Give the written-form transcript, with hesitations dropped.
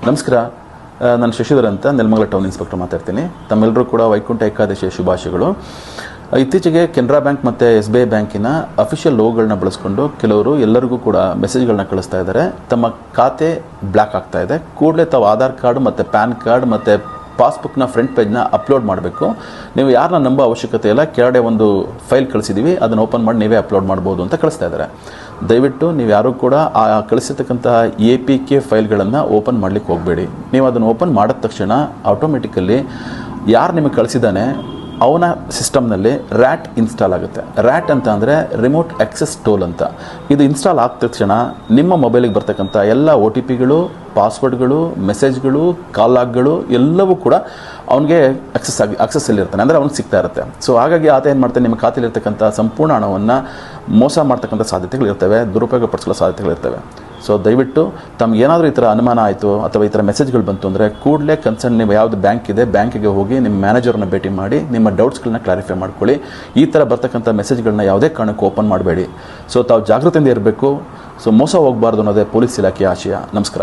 ನಮಸ್ಕಾರ. ನಾನು ಶಶಿಧರ್ ಅಂತ ನೆಲಮಂಗಲ ಟೌನ್ ಇನ್ಸ್ಪೆಕ್ಟರ್ ಮಾತಾಡ್ತೀನಿ. ತಮ್ಮೆಲ್ಲರೂ ಕೂಡ ವೈಕುಂಠ ಏಕಾದಶಿಯ ಶುಭಾಶಯಗಳು. ಇತ್ತೀಚೆಗೆ ಕೆನರಾ ಬ್ಯಾಂಕ್ ಮತ್ತು SBI ಬ್ಯಾಂಕಿನ ಅಫಿಷಿಯಲ್ ಲೋಗೋಗಳನ್ನ ಬಳಸ್ಕೊಂಡು ಕೆಲವರು ಎಲ್ಲರಿಗೂ ಕೂಡ ಮೆಸೇಜ್ಗಳನ್ನ ಕಳಿಸ್ತಾ ಇದ್ದಾರೆ. ತಮ್ಮ ಖಾತೆ ಬ್ಲಾಕ್ ಆಗ್ತಾ ಇದೆ, ಕೂಡಲೇ ತಾವು ಆಧಾರ್ ಕಾರ್ಡ್ ಮತ್ತು ಪ್ಯಾನ್ ಕಾರ್ಡ್ ಮತ್ತು ಪಾಸ್ಬುಕ್ನ ಫ್ರಂಟ್ ಪೇಜ್ನ ಅಪ್ಲೋಡ್ ಮಾಡಬೇಕು. ನೀವು ಯಾರನ್ನ ನಂಬೋ ಅವಶ್ಯಕತೆ ಇಲ್ಲ, ಕೆಳಗಡೆ ಒಂದು ಫೈಲ್ ಕಳಿಸಿದ್ದೀವಿ, ಅದನ್ನು ಓಪನ್ ಮಾಡಿ ನೀವೇ ಅಪ್ಲೋಡ್ ಮಾಡ್ಬೋದು ಅಂತ ಕಳಿಸ್ತಾ ಇದ್ದಾರೆ. ದಯವಿಟ್ಟು ನೀವು ಯಾರೂ ಕೂಡ ಆ ಕಳಿಸಿರ್ತಕ್ಕಂತಹ APK ಫೈಲ್ಗಳನ್ನು ಓಪನ್ ಮಾಡಲಿಕ್ಕೆ ಹೋಗಬೇಡಿ. ನೀವು ಅದನ್ನು ಓಪನ್ ಮಾಡಿದ ತಕ್ಷಣ ಆಟೋಮೆಟಿಕಲಿ ಯಾರು ನಿಮಗೆ ಕಳಿಸಿದ್ದಾನೆ ಅವನ ಸಿಸ್ಟಮ್ನಲ್ಲಿ RAT ಇನ್ಸ್ಟಾಲ್ ಆಗುತ್ತೆ. RAT ಅಂತ ಅಂದರೆ ರಿಮೋಟ್ ಆಕ್ಸೆಸ್ ಟೂಲ್ ಅಂತ. ಇದು ಇನ್ಸ್ಟಾಲ್ ಆದ ತಕ್ಷಣ ನಿಮ್ಮ ಮೊಬೈಲಿಗೆ ಬರ್ತಕ್ಕಂಥ ಎಲ್ಲ OTPಗಳು, ಪಾಸ್ವರ್ಡ್ಗಳು, ಮೆಸೇಜ್ಗಳು, ಕಾಲ್ ಲಾಗ್ಗಳು ಎಲ್ಲವೂ ಕೂಡ ಅವನಿಗೆ ಆಕ್ಸೆಸ್ಸಲ್ಲಿರ್ತಾನೆ, ಅಂದರೆ ಅವ್ನಿಗೆ ಸಿಗ್ತಾ ಇರುತ್ತೆ. ಸೊ ಹಾಗಾಗಿ ಆತ ಏನು ಮಾಡ್ತಾನೆ, ನಿಮ್ಮ ಖಾತೆಯಲ್ಲಿರ್ತಕ್ಕಂಥ ಸಂಪೂರ್ಣ ಹಣವನ್ನು ಮೋಸ ಮಾಡ್ತಕ್ಕಂಥ ಸಾಧ್ಯತೆಗಳಿರ್ತವೆ, ದುರುಪಯೋಗ ಪಡಿಸೋ ಸಾಧ್ಯತೆಗಳಿರ್ತವೆ. ಸೊ ದಯವಿಟ್ಟು ತಮ್ಗೆ ಏನಾದರೂ ಈ ಥರ ಅನುಮಾನ ಆಯಿತು ಅಥವಾ ಈ ಥರ ಮೆಸೇಜ್ಗಳು ಬಂತು ಅಂದರೆ ಕೂಡಲೇ ಕನ್ಸರ್ನ್ ನೀವು ಯಾವುದು ಬ್ಯಾಂಕ್ ಇದೆ ಬ್ಯಾಂಕಿಗೆ ಹೋಗಿ ನಿಮ್ಮ ಮ್ಯಾನೇಜರ್ನ ಭೇಟಿ ಮಾಡಿ ನಿಮ್ಮ ಡೌಟ್ಸ್ಗಳನ್ನ ಕ್ಲಾರಿಫೈ ಮಾಡ್ಕೊಳ್ಳಿ. ಈ ಥರ ಬರ್ತಕ್ಕಂಥ ಮೆಸೇಜ್ಗಳನ್ನ ಯಾವುದೇ ಕಾರಣಕ್ಕೂ ಓಪನ್ ಮಾಡಬೇಡಿ. ಸೊ ತಾವು ಜಾಗೃತಿಯಿಂದ ಇರಬೇಕು. ಸೊ ಮೋಸ ಹೋಗಬಾರ್ದು ಅನ್ನೋದೇ ಪೊಲೀಸ್ ಇಲಾಖೆಯ ಆಶಯ. ನಮಸ್ಕಾರ.